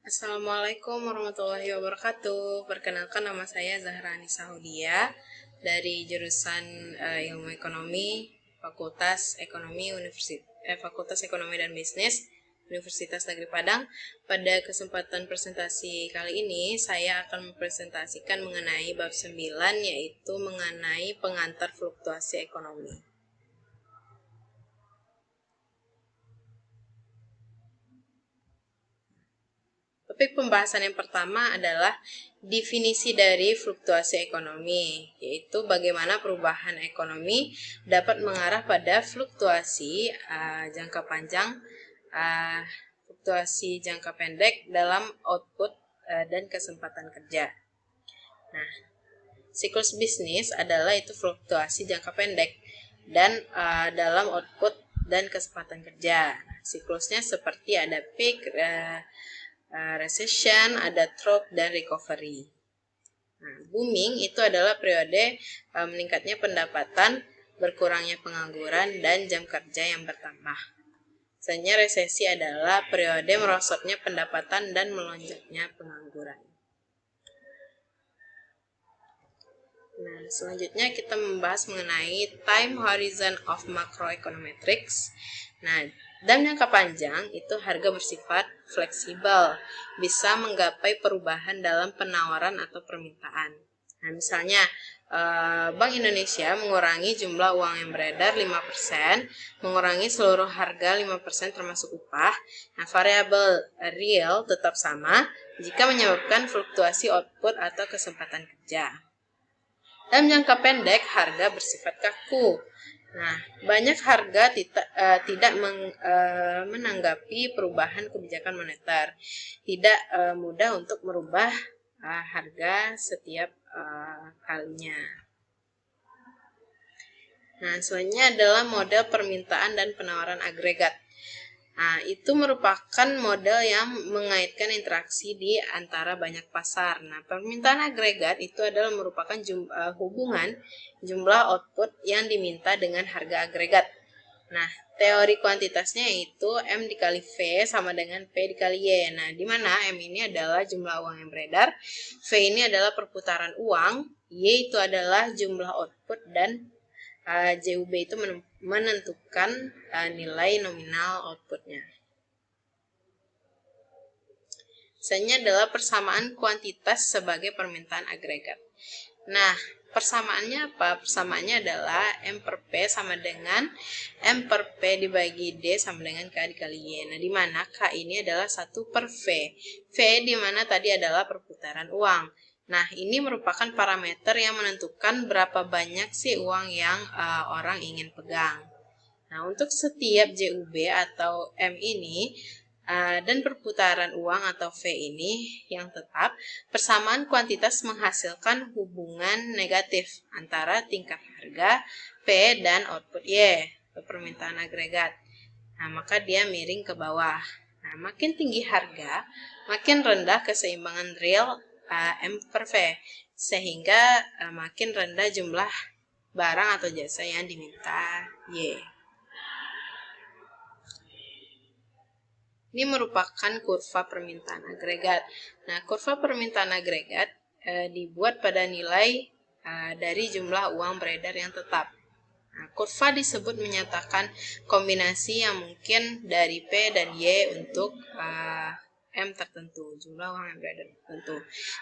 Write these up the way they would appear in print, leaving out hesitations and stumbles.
Assalamualaikum warahmatullahi wabarakatuh. Perkenalkan, nama saya Zahra Anissa Hudia dari jurusan Ilmu Ekonomi, Fakultas Ekonomi dan Bisnis Universitas Negeri Padang. Pada kesempatan presentasi kali ini, saya akan mempresentasikan mengenai bab 9, yaitu mengenai pengantar fluktuasi ekonomi. Topik pembahasan yang pertama adalah definisi dari fluktuasi ekonomi, yaitu bagaimana perubahan ekonomi dapat mengarah pada fluktuasi jangka panjang, fluktuasi jangka pendek dalam output dan kesempatan kerja. Nah, siklus bisnis adalah itu fluktuasi jangka pendek dan dalam output dan kesempatan kerja. Siklusnya seperti ada peak, recession, ada trough, dan recovery. Nah, booming itu adalah periode meningkatnya pendapatan, berkurangnya pengangguran, dan jam kerja yang bertambah. Selanjutnya resesi adalah periode merosotnya pendapatan dan melonjaknya pengangguran. Nah, selanjutnya kita membahas mengenai time horizon of macroeconometrics. Nah, dalam jangka panjang itu harga bersifat fleksibel, bisa menggapai perubahan dalam penawaran atau permintaan. Nah, misalnya Bank Indonesia mengurangi jumlah uang yang beredar 5%, mengurangi seluruh harga 5% termasuk upah. Nah, variabel real tetap sama jika menyebabkan fluktuasi output atau kesempatan kerja. Dalam jangka pendek, harga bersifat kaku. Nah, banyak harga tidak menanggapi perubahan kebijakan moneter. Tidak mudah untuk merubah harga setiap kalinya. Nah, selanjutnya adalah model permintaan dan penawaran agregat. Nah, itu merupakan model yang mengaitkan interaksi di antara banyak pasar. Nah, permintaan agregat itu adalah merupakan hubungan jumlah output yang diminta dengan harga agregat. Nah, teori kuantitasnya itu M dikali V sama dengan P dikali Y. Nah, di mana M ini adalah jumlah uang yang beredar, V ini adalah perputaran uang, Y itu adalah jumlah output, dan JUB itu menentukan nilai nominal outputnya. Selanjutnya adalah persamaan kuantitas sebagai permintaan agregat. Nah, persamaannya apa? Persamaannya adalah M per P sama dengan M per P dibagi D sama dengan K dikali Y. Nah, di mana K ini adalah 1 per V. V di mana tadi adalah perputaran uang. Nah, ini merupakan parameter yang menentukan berapa banyak sih uang yang orang ingin pegang. Nah, untuk setiap JUB atau M ini dan perputaran uang atau V ini yang tetap, persamaan kuantitas menghasilkan hubungan negatif antara tingkat harga P dan output Y, permintaan agregat. Nah, maka dia miring ke bawah. Nah, makin tinggi harga, makin rendah keseimbangan real M per V, sehingga makin rendah jumlah barang atau jasa yang diminta Y. Ini merupakan kurva permintaan agregat. Nah, kurva permintaan agregat dibuat pada nilai dari jumlah uang beredar yang tetap. Nah, kurva disebut menyatakan kombinasi yang mungkin dari P dan Y untuk M tertentu, jumlah uang yang beredar tertentu.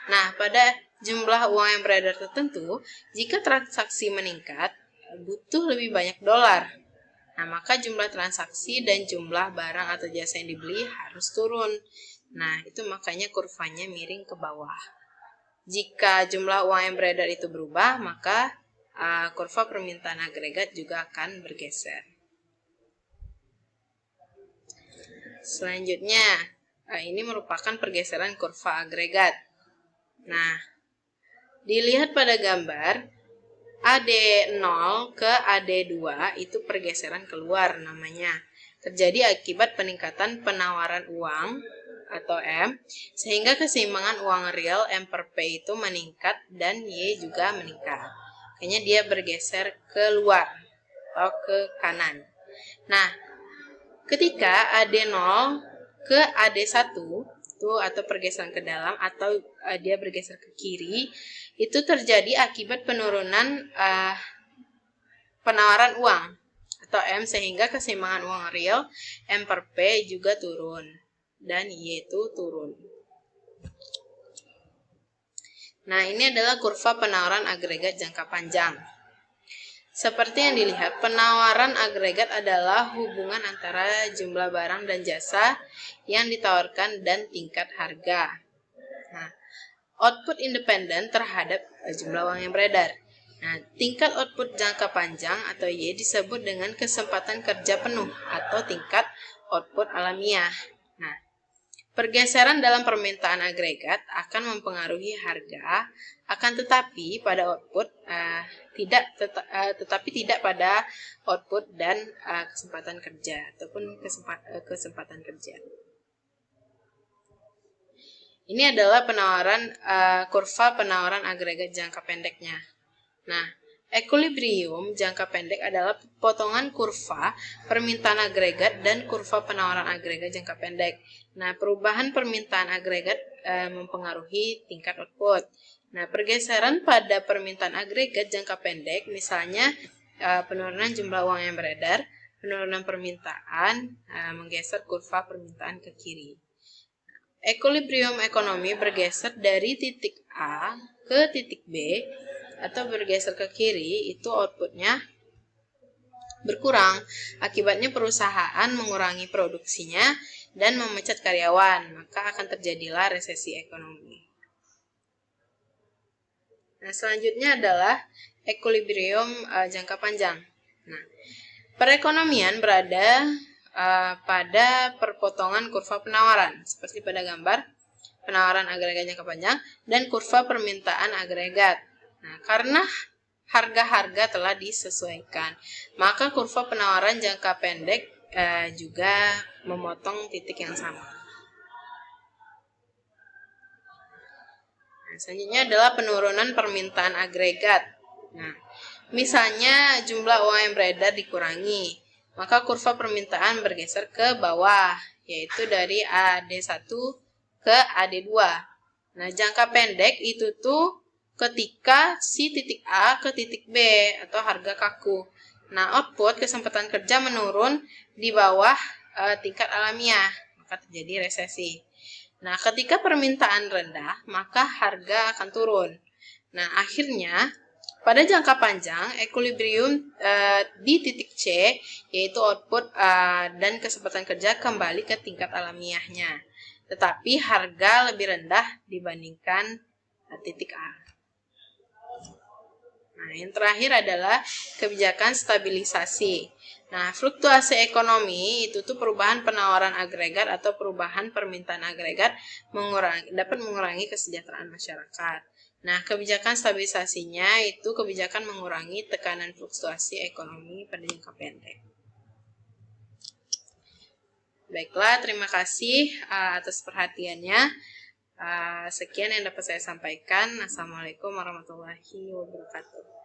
Nah, pada jumlah uang yang beredar tertentu, jika transaksi meningkat, butuh lebih banyak dolar. Nah, maka jumlah transaksi dan jumlah barang atau jasa yang dibeli harus turun. Nah, itu makanya kurvanya miring ke bawah. Jika jumlah uang yang beredar itu berubah, maka kurva permintaan agregat juga akan bergeser. Selanjutnya, ini merupakan pergeseran kurva agregat. Nah, dilihat pada gambar, AD0 ke AD2 itu pergeseran keluar namanya. Terjadi akibat peningkatan penawaran uang atau M, sehingga keseimbangan uang real M per P itu meningkat dan Y juga meningkat. Kayaknya dia bergeser keluar atau ke kanan. Nah, ketika AD0 ke AD1 itu atau pergeseran ke dalam atau dia bergeser ke kiri, itu terjadi akibat penurunan penawaran uang atau M, sehingga keseimbangan uang real M per P juga turun dan Y itu turun. Nah, ini adalah kurva penawaran agregat jangka panjang. Seperti yang dilihat, penawaran agregat adalah hubungan antara jumlah barang dan jasa yang ditawarkan dan tingkat harga. Nah, output independen terhadap jumlah uang yang beredar. Nah, tingkat output jangka panjang atau Y disebut dengan kesempatan kerja penuh atau tingkat output alamiah. Nah, pergeseran dalam permintaan agregat akan mempengaruhi harga, akan tetapi pada output tidak pada output dan kesempatan kerja ataupun kesempatan kerja. Ini adalah kurva penawaran agregat jangka pendeknya. Nah, equilibrium jangka pendek adalah potongan kurva permintaan agregat dan kurva penawaran agregat jangka pendek. Nah, perubahan permintaan agregat mempengaruhi tingkat output. Nah, pergeseran pada permintaan agregat jangka pendek, misalnya penurunan jumlah uang yang beredar, penurunan permintaan menggeser kurva permintaan ke kiri. Equilibrium ekonomi bergeser dari titik A ke titik B atau bergeser ke kiri, itu outputnya berkurang. Akibatnya perusahaan mengurangi produksinya dan memecat karyawan, maka akan terjadilah resesi ekonomi. Nah, selanjutnya adalah equilibrium jangka panjang. Nah, perekonomian berada pada perpotongan kurva penawaran, seperti pada gambar penawaran agregat jangka panjang dan kurva permintaan agregat. Nah, karena harga-harga telah disesuaikan, maka kurva penawaran jangka pendek juga memotong titik yang sama. Nah, selanjutnya adalah penurunan permintaan agregat. Nah, misalnya jumlah uang yang beredar dikurangi, maka kurva permintaan bergeser ke bawah, yaitu dari AD1 ke AD2. Nah, jangka pendek itu tuh ketika si titik A ke titik B atau harga kaku. Nah, output kesempatan kerja menurun di bawah tingkat alamiah, maka terjadi resesi. Nah, ketika permintaan rendah, maka harga akan turun. Nah, akhirnya pada jangka panjang, equilibrium di titik C, yaitu output dan kesempatan kerja kembali ke tingkat alamiahnya. Tetapi harga lebih rendah dibandingkan titik A. Nah, yang terakhir adalah kebijakan stabilisasi. Nah, fluktuasi ekonomi itu tuh perubahan penawaran agregat atau perubahan permintaan agregat dapat mengurangi kesejahteraan masyarakat. Nah, kebijakan stabilisasinya itu kebijakan mengurangi tekanan fluktuasi ekonomi pada jangka pendek. Baiklah, terima kasih atas perhatiannya. Sekian yang dapat saya sampaikan. Assalamualaikum warahmatullahi wabarakatuh.